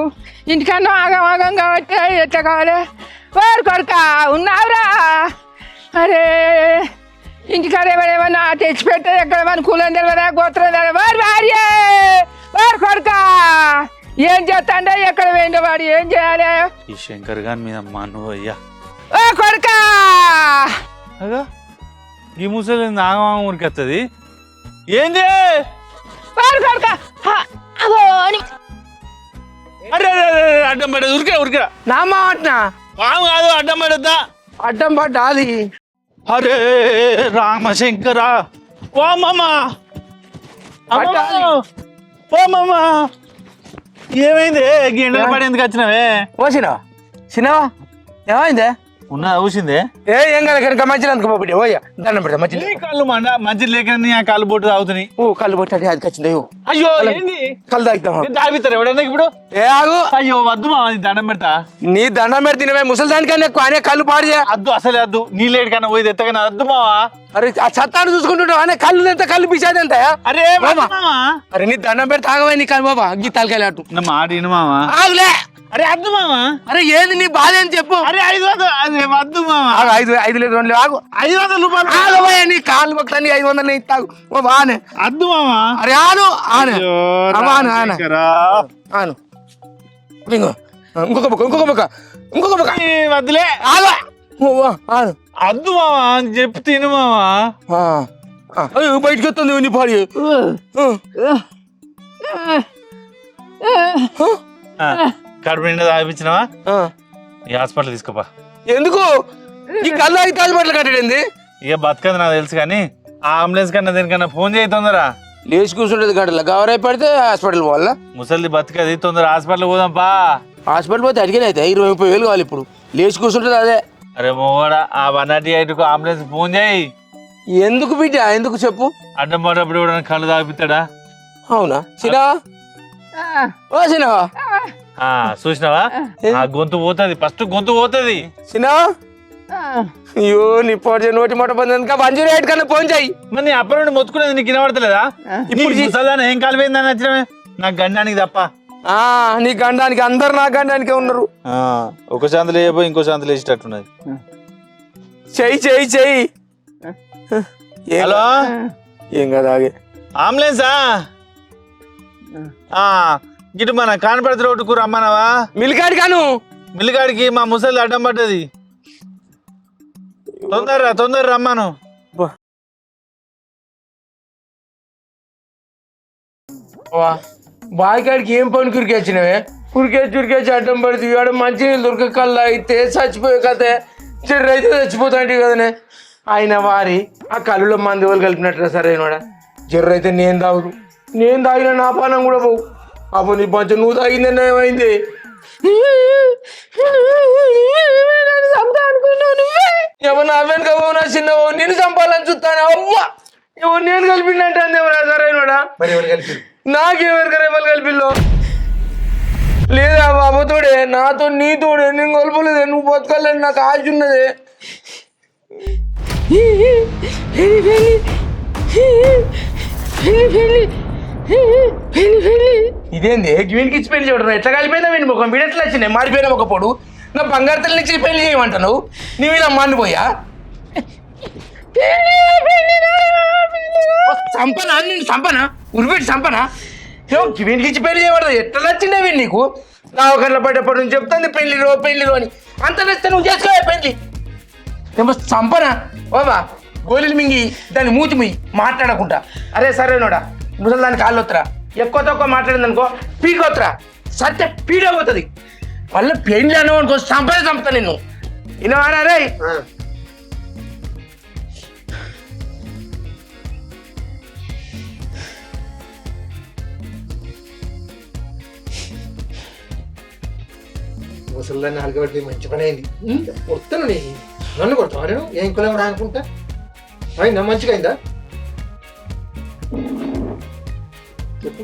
ఇంటికన్నా ఆగం ఆగం కాబట్టి ఎట్లా కావాలి? వారు కొడుక ఉన్నావురా? అరే ఇంటికాడ ఎవరేమన్నా తెచ్చిపెట్టే ఎక్కడ మన కులం తెలియదా గోత్రం తెలియదా? వారు భార్య వారు కొడుక ఏం చేస్తాండే? ఎక్కడ పోయిందో వాడు? ఏం చేయాలి? ఈ శంకర్ గారి మీద నువ్వు అయ్యా. ఓ కొడుక అగా ఈ ముసలి నాగమామ ఊరికి వస్తుంది ఏంది? వారు కొడుక అరే అడ్డం పడేది ఉరికిరా. నా మాట పాము కాదు అడ్డం పడద్దా. అడ్డం పడ్డా అది. అరే రామశంకర ఓ మామ ఓ మామ ఏమైంది? గిండలు పడి ఎందుకు వచ్చినావే? ఓ సినవా ఏమైందే? ఉన్నా ఊసిందే. ఏం కాదు కనుక మంచిగా అందుకోబట్టి ఓయ్యా దండం పెడతా. మంచి కళ్ళు మండ మంచి లేక ఆ కళ్ళు బొట్టు తాగుతున్నాయి. ఓ కళ్ళు పట్టి అది వచ్చింది. అయ్యో ఏంది? కళ్ళు తాగుతాం. తాగుతారు ఎవడన్నా ఇప్పుడు? ఏ ఆగు. అయ్యో వద్దు మా దండం పెడతా. నీ దండం పెడితే తినవే ముసలి దానికన్నా ఎక్కువ అనే కళ్ళు పాడు చేయ. అద్దు అసలే అద్దు. నీళ్ళేడు కన్నా పోయి ఎత్తగా అద్దు మావా. అరే ఆ చత్తాను చూసుకుంటుంటావు అనే కళ్ళు ఎంత కళ్ళు పిసాది ఎంత? అరే మామా అరే నీ దండం పెడితే తాగవే నీ కళ్ళు బాబా గీ తలకాయలు అటు నా మాట విను మామా. ఆగులే. అరే అద్దు మామా. అరే ఏంది నీ బాధ అని చెప్పు. అరే 500 అదే వద్దు మామా. 5 లేదు 2 ఆగు. 500 రూపాయలు ఆగవే. నీ కాళ్ళు పక్కన 500 నీ తాగు. ఓ బానే అద్దు మామా. అరే ఆను ఆను ఆను ఇంకొక బుక్క వద్దులే ఆను. అద్దు మామా అని చెప్పి తిను మామా. బయటకు వస్తుంది నీ పాడి. కడుపు నిండా తాగిపించినావా? ఈ హాస్పిటల్ తీసుకోపా. ఎందుకు ఈ కళ్ళు ఆగి తాలిబట్టలు కట్టడింది? ఇక బతకదు నాకు తెలుసు కానీ ఆ అంబులెన్స్ కన్నా దేనికన్నా ఫోన్ చేయి తొందరా. లేచి కూర్చుంటది గంటల గవరై పడితే హాస్పిటల్ పోవాలా? ముసలిది బతకది తొందర హాస్పిటల్ పోదాంపా. హాస్పిటల్ పోతే అడిగిన అయితే 20-30 కావాలి. ఇప్పుడు లేచి కూర్చుంటుంది అదే. అరే మొగోడా ఆ 108కు అంబులెన్స్ ఫోన్ చేయి. ఎందుకు బిడ్డ ఎందుకు చెప్పు? అడ్డం పడప్పుడు కూడా కళ్ళు తాగిపిస్తాడా? అవునా సినవా? ఓ సినవా చూసినావా? ఆ గొంతు పోతుంది. ఫస్ట్ గొంతు పోతుంది. సినవా అయ్యో నీ పోటీ నోటి మొట్ట పొంది 108 కన్నా ఫోన్ చేయి. మరి నీ అప్పటి నుండి మొత్తుకునేది నీకు వినబడతలేదా? ఇప్పుడు ముసల్దాన్ని ఏం కాలిపోయిందని వచ్చినవే? నాకు గండానికి తప్ప. నీ గండానికి అందరు నా గండానికే ఉన్నారు. ఒక శాంతులు వేయబోయి ఇంకో శాంతులు వేసేటట్టున్నది. చెయ్యి హలో ఏం కదా ఆగే అంబులెన్సా? గిటు మన కానపడత రోడ్డుకు రమ్మన్నావా? మిల్కాడి కాను మిల్లిగాడికి మా ముసలి అడ్డం పడ్డది. తొందర రమ్మను. బాయికాడికి ఏం పని కురికొచ్చినవే? కురికేసి అడ్డం పడుతుంది. ఇవాడ మంచి నీళ్ళు దొరకకల్లా అయితే చచ్చిపోయే కథే. చెర్ర అయితే చచ్చిపోతాంటి కదనే. ఆయన వారి ఆ కళ్ళులో మంది వాళ్ళు కలిపినట్టు సరైనవాడా. జర్ర అయితే నేను తాగుదు, నేను తాగిన నా పానం కూడా పోవు. అప్పుడు నీ పంచ నువ్వు తాగిందన్న ఏమైంది? ఏమన్నా అవ్వను కాబో నా చిన్నవో నేను చంపాలని చూస్తాను. అవ్వ ఎవరు నేను కలిపిందంటే అందేమరా సరైనవాడా? నాకెవరు కలిపిల్లో లేదా బాబతోడే నాతో నీతోడే నేను కలపలేదే. నువ్వు బతకాలని నాకు ఆశ ఉన్నదే. ఇదేంది వీనికి ఇచ్చి పెళ్లి చూడరు? ఎట్లా కలిపోయినా వీని ముఖం వీడెట్లా వచ్చినాయి? మారిపోయినా ఒక పొడు నా బంగారు తల్లి నుంచి పెళ్లి చేయమంటావు. నువ్వు ఇలా మాండిపోయా చంపనా? నేను చంపనా? ఉరిపెట్టి చంపనా? వీనికి ఇచ్చి పెళ్లి చేయబడదు. ఎట్లా నచ్చిండే వీడు నీకు? నా ఒకరిలో పడ్డప్పటి నుంచి చెప్తాను పెళ్లిలో అని. అంత నచ్చితే నువ్వు చేసుకోవా పెళ్లి? ఏమో చంపనా బాబా? గోళీలు మింగి దాన్ని మూతి ముయ్యి మాట్లాడకుండా. అరే సరేనోడా ముసలి దాన్ని కాళ్ళు వస్తారా? ఎక్కువ తక్కువ మాట్లాడింది అనుకో పీకొత్తరా సత్య పీడ పోతుంది. మళ్ళీ పెళ్లి అన్నావు అనుకో చంపుతా నిన్ను. వినవారా రే? ముసలిదాన్ని అలగబెట్టి మంచి పని అయింది. వస్తాను నేను నన్ను కొడతావా? నేను ఏం కులం అనుకుంటా అయిందా? మంచిగా అయిందా? చెప్పు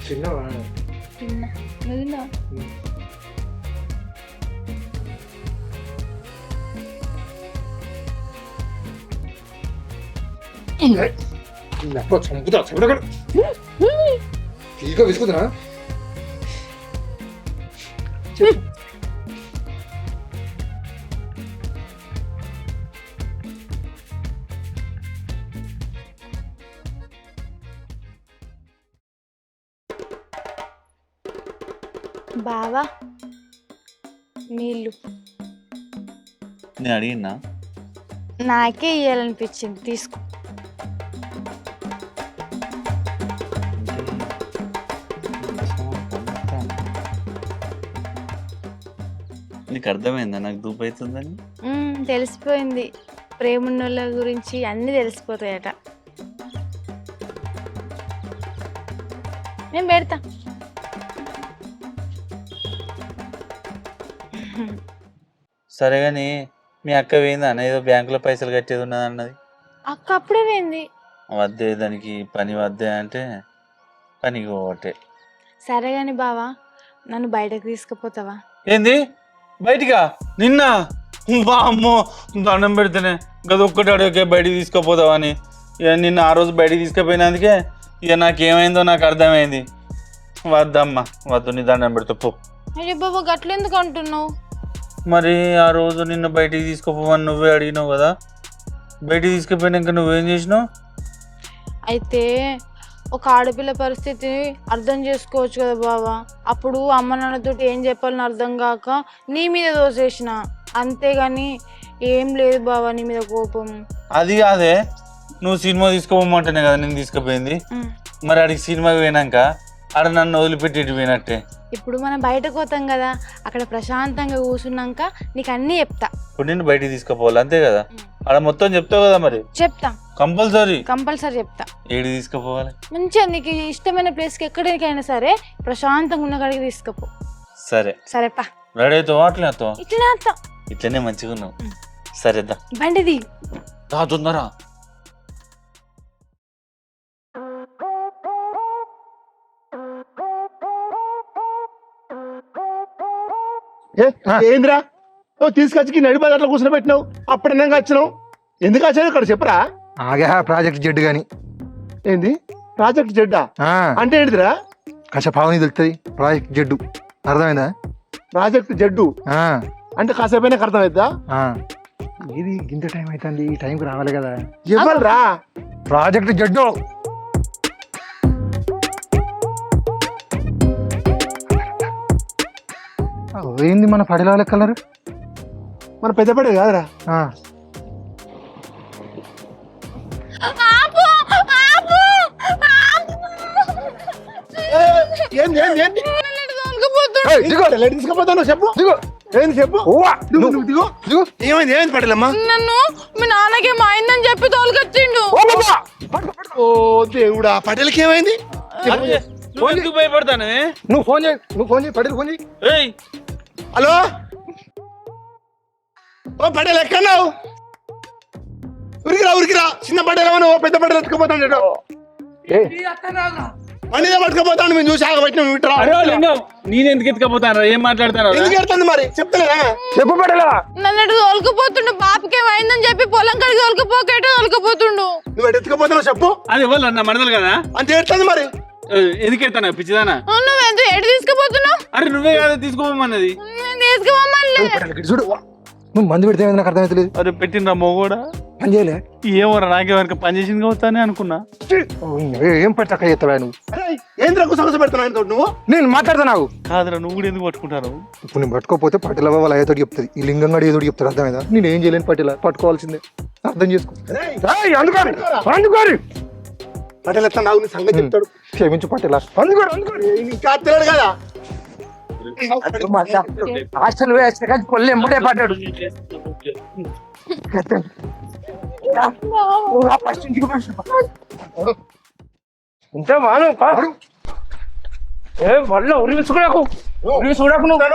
చిన్నవా? చంపుతా చంపుతా తీగా విసుకుతున్నా. బావా నీళ్ళు నేను అడిగినా నాకే ఇవ్వాలనిపించింది, తీసుకో. నీకు అర్థమైందా నాకు దూపు అవుతుందని? తెలిసిపోయింది. ప్రేమున్నోళ్ళ గురించి అన్నీ తెలిసిపోతాయట. నేను పెడతా. సరే కానీ మీ అక్క పోయిందా? ఏదో బ్యాంకులో పైసలు కట్టేది ఉన్నది అన్నది. అక్క అప్పుడే పోయింది. వద్దే దానికి పని వద్దే అంటే పనికి పోవట్టే. సరే కానీ బావా నన్ను బయటకు తీసుకుపోతావా? ఏంది బయటికా? నిన్న అమ్మో దండం పెడితేనే గదొక్కటి అడిగే బయటికి తీసుకుపోతావా అని. ఇక నిన్న ఆ రోజు బయటికి తీసుకుపోయినందుకే ఇక నాకేమైందో నాకు అర్థమైంది. వద్దమ్మా వద్దు, నీ దండం పెడతా పో. అయ్యో బాబా గట్లెందుకు అంటున్నావు? మరి ఆ రోజు నిన్న బయటికి తీసుకుపోవని నువ్వే అడిగినావు కదా. బయటికి తీసుకుపోయినాక నువ్వేం చేసినావు? అయితే ఒక ఆడపిల్ల పరిస్థితి అర్థం చేసుకోవచ్చు కదా బావా. అప్పుడు అమ్మ నాన్నతో ఏం చెప్పాలని అర్థం కాక నీ మీద దోసేసిన, అంతేగాని ఏం లేదు బావా నీ మీద కోపం. అది కాదే, నువ్వు సినిమా తీసుకోమంటేనే కదా నేను తీసుకుపోయింది. మరి అడిగి సినిమాకి పోయినాక ఆడ నన్ను వదిలిపెట్టి పోయినట్టే. ఇప్పుడు మనం బయటకు పోతాం కదా, అక్కడ ప్రశాంతంగా కూర్చున్నాక నీకు అన్నీ చెప్తా. ఇప్పుడు నిన్ను బయటికి తీసుకుపోవాలి అంతే కదా? ఆడ మొత్తం చెప్తావు కదా? మరి చెప్తా, కంపల్సరీ చెప్తా. ఏడి తీసుకుపోవాలి? మంచిగా నీకు ఇష్టమైన ప్లేస్కి ఎక్కడికైనా సరే ప్రశాంతంగా ఉన్న కాడికి తీసుకుపో. సరే సరేపా. రెడీ అవుతావు? అట్లనే వస్తావా? ఇట్లనే వస్తా. ఇట్లనే మంచిగా ఉన్నావు. సరేదా బండిది తొందరా. ఏంద్రా నువ్వు తీసుకొచ్చి నడి బజార్లో కూర్చొని పెట్టినావు? అప్పుడన్నా వచ్చినావు ఎందుకు వచ్చావు ఇక్కడ చెప్పరా? ఆగే ప్రాజెక్ట్ జడ్డు గాని. ఏంది ప్రాజెక్ట్ జడ్డా అంటే ఏంటిదిరా? కాసేపు పావని తెలుస్తుంది. ప్రాజెక్ట్ జడ్డు అర్థమైందా? ప్రాజెక్ట్ జడ్డు అంటే కాసేపైనా అర్థమైద్దా? ఇది ఇంత టైం అవుతుంది, ఈ టైంకి రావాలి కదా. ఇవ్వాలరా ప్రాజెక్ట్ జడ్డు. ఏంది మన పడిల కలర్? మన పెద్ద పడే కాదురా. ఏంది ఏంది ఏంది లైట్ తీసుకుపోతాను చెప్పు. దిగో ఏంది చెప్పు. నువ్వు దిగో దిగో. ఏమైంది ఏమైంది పడేలమ్మా? నన్ను మీ నాన్నకేమో అయిందని చెప్పి తోలుకొచ్చిండు. ఓ దేవుడా పటేల్కి ఏమైంది? భయపడతానే. నువ్వు ఫోన్ చేయి పడేలు ఫోన్ చేయి. హలో ఓ పటేల్ ఎక్కన్నావు? ఉరికిరా చిన్న పటేల్ పెద్ద పటేల్ ఎత్తుకుపోతాడు. పండిదే పట్టుకుపోతాను మేము చూసి ఆగబట్టిన. నేను ఎందుకు ఎత్తుకపోతాను? ఏం మాట్లాడతాను? ఎందుకు ఎడుతుంది మరి చెప్తలేదా? చెప్పు పటేలా. నన్ను ఎటు తోలుకుపోతుండు. బాపుకేమైందని చెప్పి పొలం కడిగి తోలుకుపోకేటో తోలుకుపోతుండు. నువ్వు ఎటు ఎత్తుకుపోతున్నావు చెప్పు. అది ఎవరు అన్న మనదలు కదా? అంతే ఎడుతుంది మరి. ఎందుకు ఎడతాను పిచ్చిదానా? నువ్వు ఎంత ఎటు తీసుకుపోతున్నావు? అరే నువ్వే కదా తీసుకోమన్నది. తీసుకుపోమని చూడు నువ్వు మందు పెడితే నాకు అర్థమవుతలేదు. అరే పెట్టిన మొగోడా పని చేయలే. ఏమోరా నాకేమనుక పని చేసింది కావస్తానే అనుకున్నా. ఏం పెట్టక చేస్తావా నువ్వు? ఏంద్ర సమస్య పెడుతున్నావు నువ్వు? నేను మాట్లాడతా నాకు కాదురా నువ్వు కూడా ఎందుకు పట్టుకుంటాను? ఇప్పుడు నేను పట్టుకోకపోతే పట్టెల వాళ్ళ అయ్యేతోటి చెప్తుంది. ఈ లింగం గడి ఏదోటి చెప్తారు. అర్థమైందా? నేను ఏం చేయలేను పట్టెల పట్టుకోవాల్సిందే. అర్థం చేసుకో. అందుకోరి పటేల్ ఎత్తా నాకు నీ సంగతి చెప్తాడు. క్షమించు పట్టెల. అందుకోరి ఇంకా తెలియదు కదా. హాస్టల్ పొల్లు ఎంబడే పడ్డాడు. ఇంత మాను వల్ల ఉరిసుకురాకు నువ్వు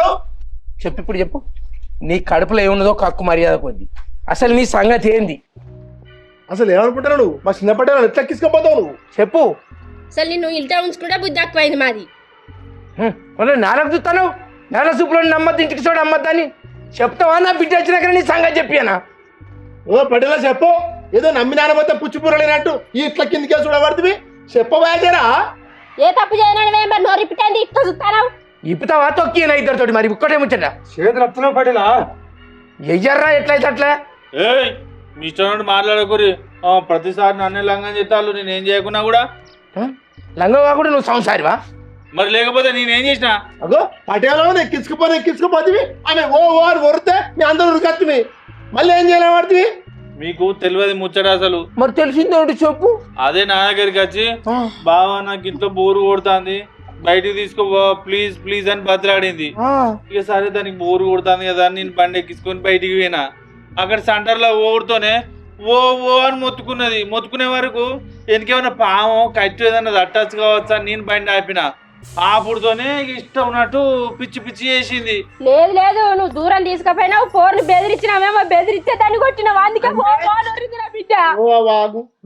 చెప్పు. ఇప్పుడు చెప్పు నీ కడుపులో ఏమున్నదో కక్కు మర్యాద కొద్ది. అసలు నీ సంగతి ఏంది? అసలు ఏమనుకుంటున్నావు నువ్వు? మా చిన్న పటేల్ ఎట్లా తీసుకుపోతావు నువ్వు చెప్పు. అసలు నిన్ను ఇంట్లో ఉంచుకుంటే బుద్ధి తక్కువైంది మాది. నాలకు చూస్తాను నేల సూపులో నమ్మద్దు ఇంటికి చూడ అమ్మద్దని చెప్తావా? నా బిడ్డ వచ్చినాక నీ సంగతి చెప్పానా? ఓ పటేలా చెప్పు. ఏదో నమ్మి నానబోతే పుచ్చిపూరలేనట్టు ఈ ఇట్లా కిందికే చూడబడుతుంది. చెప్పబోయారా? ఏ తప్పు చేయను నోరిపిటండి ఇట్లా చూస్తాను. ఇప్పుతావా తొక్కినా ఇద్దరితోటి మరి ఒక్కటే ముచ్చట చేతులు పడేలా ఎయ్యర్రా ఎట్లయితే అట్లా. మీ ఇష్టం మాట్లాడకూరి. ప్రతిసారి నన్నే లంగం చేస్తాను. నేనేం చేయకున్నా కూడా లంగవా కూడా నువ్వు సంసారివా? మరి లేకపోతే నేనేం చేసిన? అగో పటేలో ఎక్కించుకుపోతుంది. ఆమె ఓ అని వరితే మీ అందరూ ఉరికత్తుమి. మళ్ళీ ఏం చేయలేమడుతుంది? మీకు తెలియదు ముచ్చట అసలు. మరి తెలిసిందేంటి చెప్పు. అదే నా దగ్గరికి వచ్చి బావా నాకు ఇంట్లో బోరు కొడుతుంది బయటికి తీసుకో ప్లీజ్ ప్లీజ్ అని బతిలాడింది. ఇక సరే దానికి బోరు కొడుతుంది కదా అని నేను బండి ఎక్కించుకొని బయటికి పోయినా. అక్కడ సెంటర్లో ఓడుతోనే ఓ అని మొత్తుకున్నది. మొత్తుకునే వరకు ఎందుకేమైనా పాము కట్టు ఏదన్నా తట్టచ్చు కావచ్చా నేను బండి ఆపిన. ఆపుడుతోనే ఇష్టం ఉన్నట్టు పిచ్చి పిచ్చి చేసింది. లేదు నువ్వు దూరం తీసుకుపోయినావు. ఫోన్ బెదిరించినావేమో. బెదిరిస్తే దాన్ని కొట్టినావు. అందుకే బిడ్డ.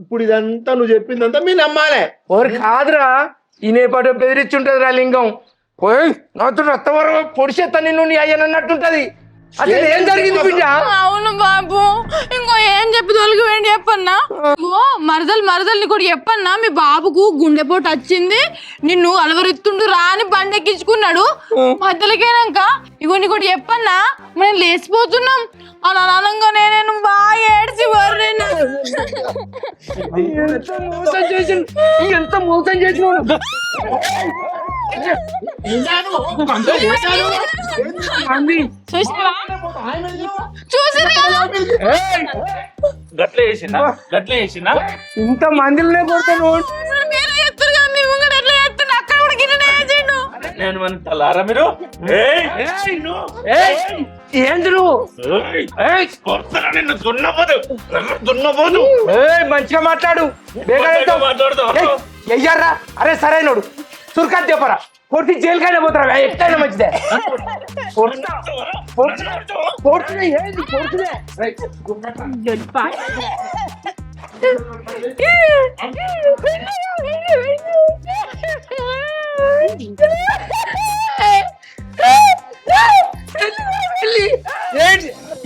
ఇప్పుడు ఇదంతా నువ్వు చెప్పిందంతా మీ నమ్మాలే. ఓరి కాదురా ఈ నేపాటు బెదిరించుంటది రా లింగం. పోయి నాతో రక్తవరం పొడిచేస్తా నిన్ను నీ అయ్యనన్నట్టుంటది. అసలు ఏం జరిగింది బిడ్డ? అవును బాబు. ఇంకో ఏం చెప్పి తొలగి వేయండి చెప్పన్నా. ఓ మరదల్ని కూడా చెప్పన్నా. మీ బాబుకు గుండెపోటు వచ్చింది. నిన్ను అలవరిత్తుండు రా అని బండి ఎక్కించుకున్నాడు. మధ్యలోకేనాక ఇగో నీ కూడా చెప్పన్నా. మనం లేచిపోతున్నాం అలా అనంగానే నేను బాగా ఏడ్చి ఎంత మోసం చేసినావు. గట్ల చేసినా ఇంత మందిలోనే కొడతాను. నేను మన తలారా మీరు ఏంది నువ్వు దున్నపోదు మంచిగా మాట్లాడు. ఎయ్యారా? అరే సరైనడు సుర్కా చెప్పరా కొట్టి జైలుకైనా పోతారా? ఎట్లయినా మంచిదే.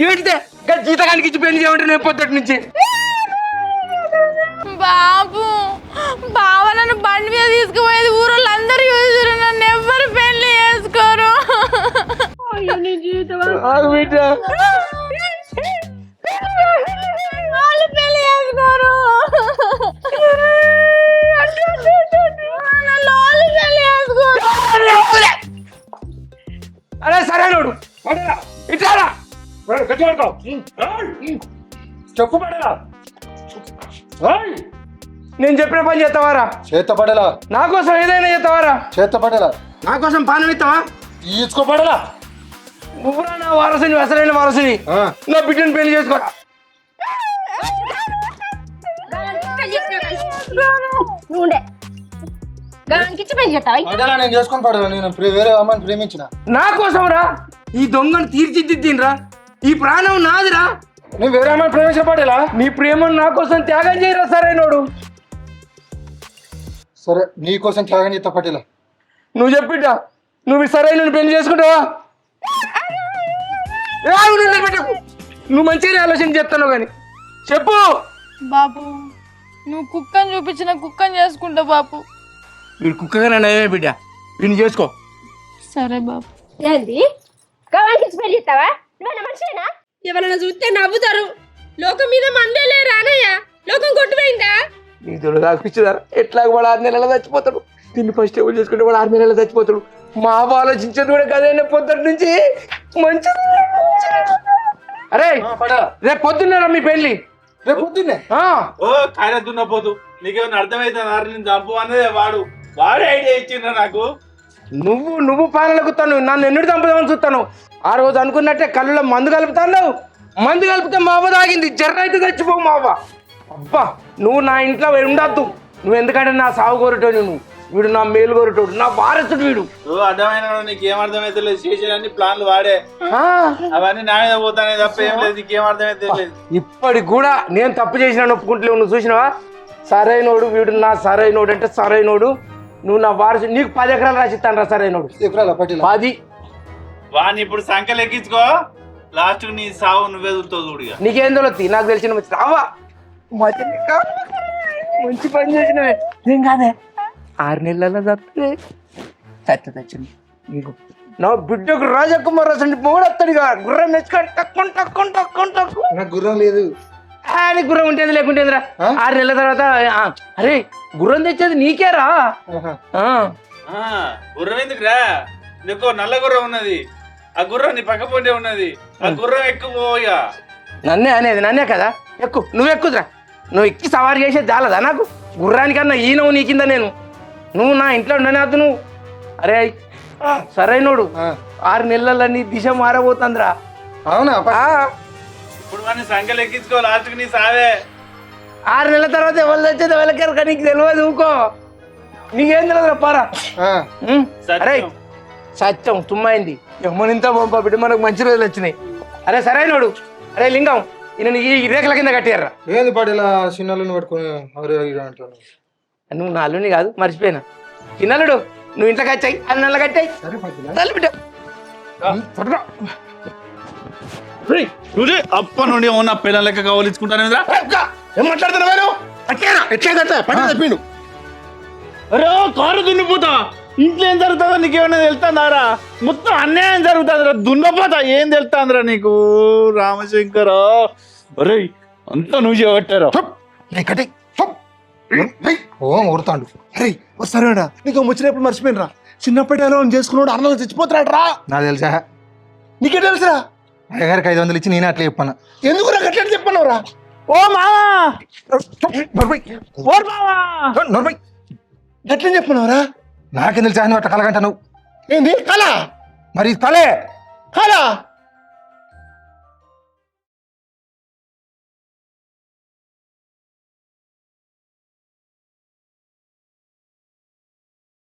ఏంటిదే జీతకానికి ఇచ్చి పెళ్లి చేయమంటే పొద్దుటి నుంచి. బాబు బావ నన్ను బండి మీద తీసుకుపోయేది. ఊరోళ్ళు అందరూ చూసారు. నన్ను ఎవ్వరు పెళ్లి చేసుకోరు. వాళ్ళు పెళ్లి చేసుకోరు. అరే సరే నోడు ఇట్లారా చెప్పు పడరా నేను చెప్పిన పని చేస్తావారా చేత పడేలా నా కోసం ఏదైనా చేస్తావారా చేత పడేలా నా కోసం పానం ఇస్తావా తీసుకోపడేలా నువ్వురా నా వారసుని అసలైన వారసుని నా బిడ్డను పెళ్లి చేసుకోరా నువ్వుండే గానికి పెళ్లి చేస్తావా పడేలా నేను చేసుకొని పడేలా నేను వేరే అమ్మాయిని ప్రేమించిన నా కోసం రా ఈ దొంగను తీర్చిదిద్దినరా ఈ ప్రాణం నాదిరా నేను వేరే అమ్మాయిని ప్రేమించిన పడేలా నీ ప్రేమను నా కోసం త్యాగం చేయరా సరైనోడు సరే నీ కోసం త్యాగం చేస్తా పడేలా నువ్వు చెప్పిట నువ్వు సరైన పెళ్లి చేసుకుంటావా నువ్వు మంచిగానే ఆలోచన చేస్తాను కానీ చెప్పు బాబు నువ్వు కుక్కని చూపించిన కుక్కని చేసుకుంటా బాబు. వీడు కుక్కగానే నయమే బిడ్డ వీడిని చేసుకో. సరే బాబు. ఏంది గవానికి పెళ్లి చేస్తావా నువ్వు మనిషినా ఎవరైనా చూస్తే నవ్వుతారు లోకం మీద మందే లేరానయ్య లోకం కొట్టుపోయిందా నీ తోడు కాకిచ్చుదారు ఎట్లా వాడు 6 నెలలు చచ్చిపోతాడు దీన్ని ఫస్ట్ ఎవరు చేసుకుంటే వాడు 6 నెలలు చచ్చిపోతాడు మా ఆలోచించేది కూడా కదైనా పొద్దుటి నుంచి మంచి అరే రేపు పొద్దున్నారా మీ పెళ్లి రేపు పొద్దున్నే ఓ కాయన దున్నపోతు నీకేమైనా అర్థమైతుందా నేను చంపు అనేది వాడే ఐడియా ఇచ్చిండ్రా నాకు. నువ్వు పాలనకుతాను నన్ను ఎన్నుడు చంపుదామని చూస్తాను. ఆ రోజు అనుకున్నట్టే కళ్ళలో మందు కలుపుతాను మందు కలిపితే మా అవ్వ తాగింది జర్ర అయితే చచ్చిపోవు మా అవ్వ. అబ్బా నువ్వు నా ఇంట్లో ఉండద్దు నువ్వు ఎందుకంటే నా సాగు కోరటోడు నువ్వు వీడు నా మేలు కోరటోడు నా వారసుడు వీడు. అర్థమైన నీకు ఏం అర్థమైతే లేదు చేసేదాన్ని ప్లాన్లు వాడే అవన్నీ నా మీద పోతానే తప్ప ఏం లేదు నీకేం అర్థమైతే లేదు. ఇప్పటికి కూడా నేను తప్పు చేసిన ఒప్పుకుంటలేవు నువ్వు చూసినావా సరైనోడు వీడు నా సరైనోడు అంటే సరైనోడు నువ్వు నా వారసు నీకు 10 ఎకరాలు రాసిస్తాను రా సరైనోడు 10 వాడిని ఇప్పుడు సంఖ్యలు ఎక్కించుకో లాస్ట్ నీ సావు నువ్వే చూస్తావు చూడుగా నీకేం తెలియదు నాకు తెలిసిన రావా మంచి పని చేసినవే ఏం కాదే 6 నెలల చచ్చింది నీకు నా బిడ్డకు రాజకుమార్ అసలు మూడు వస్తాడుగా గుర్రం మెచ్చుకొని నాకు గుర్రం లేదు నీకు గుర్రం ఉంటుంది లేకుంటేదిరా 6 నెలల తర్వాత అరే గుర్రం తెచ్చేది నీకేరా గుర్రం ఎందుకురా నీకు నల్ల గుర్రం ఉన్నది ఆ గుర్రం నీ పక్క పొంటే ఉన్నది ఆ గుర్రం ఎక్కువ నన్నే కదా ఎక్కు నువ్వు ఎక్కుదురా నువ్వు ఎక్కి సవారీ చేసేది చాలదా నాకు గుర్రానికన్నా ఈనవు నీ కింద నేను నువ్వు నా ఇంట్లో ఉండనేద్దు నువ్వు అరే సరైనోడు 6 నెలల నీ దిశ మారబోతుందిరా. అవునా ఇప్పుడు వాడిని సంఖ్యలు ఎక్కించుకో లాస్ట్ నీ సావే 6 నెలల తర్వాత ఎవరు తెచ్చేది ఎవరికెరక నీకు తెలియదు ఊకో నీకేం తెలియదురా పారా. అరే సత్యం తుమ్మైంది ఎమ్మనింత పంప బిడ్డ మనకు మంచి రోజులు వచ్చినాయి. అరే సరైనోడు అరే లింగం ఈయన ఈ రేఖల కింద కట్టారా ఏంది పడేలా చిన్నలు పట్టుకుని అంటాను నువ్వు నా అల్లుని కాదు మర్చిపోయినా చిన్నలుడు నువ్వు ఇంట్లో కచ్చాయి 6 నెలలు కట్టాయి బిడ్డ అప్ప నుండి ఉన్న పిల్లల లెక్క కవలించుకుంటాను ఏం మాట్లాడుతున్నావు చెప్పిండు అరే కారు దున్నిపోతా ఇంట్లో ఏం జరుగుతుందో నీకేమైనా తెలుస్తుందారా మొత్తం అన్యాయం జరుగుతుందిరా దున్నపోతా ఏం తెలుస్తుందిరా నీకు రామశంకర అరే అంతా నువ్వు చేయబట్టారా ఊరుతాడు అరే వస్తారా నీకు ముచ్చినప్పుడు మర్చిపోయినరా చిన్నప్పటి ఎలా చేసుకున్నాడు 6 నెలలు చచ్చిపోతాడు రా నాకు తెలుసా నీకే తెలుసురా అయ్యగారికి 500 ఇచ్చి నేనే అట్లా చెప్పాను ఎందుకు నాకు అట్లా చెప్పన్నావురా ఓ మావా ఎట్లా చెప్పన్నావురా నాకేం తెలుసా నువ్వు అట్లా కలగంట నువ్వు ఏంది కళ మరి కలే కళ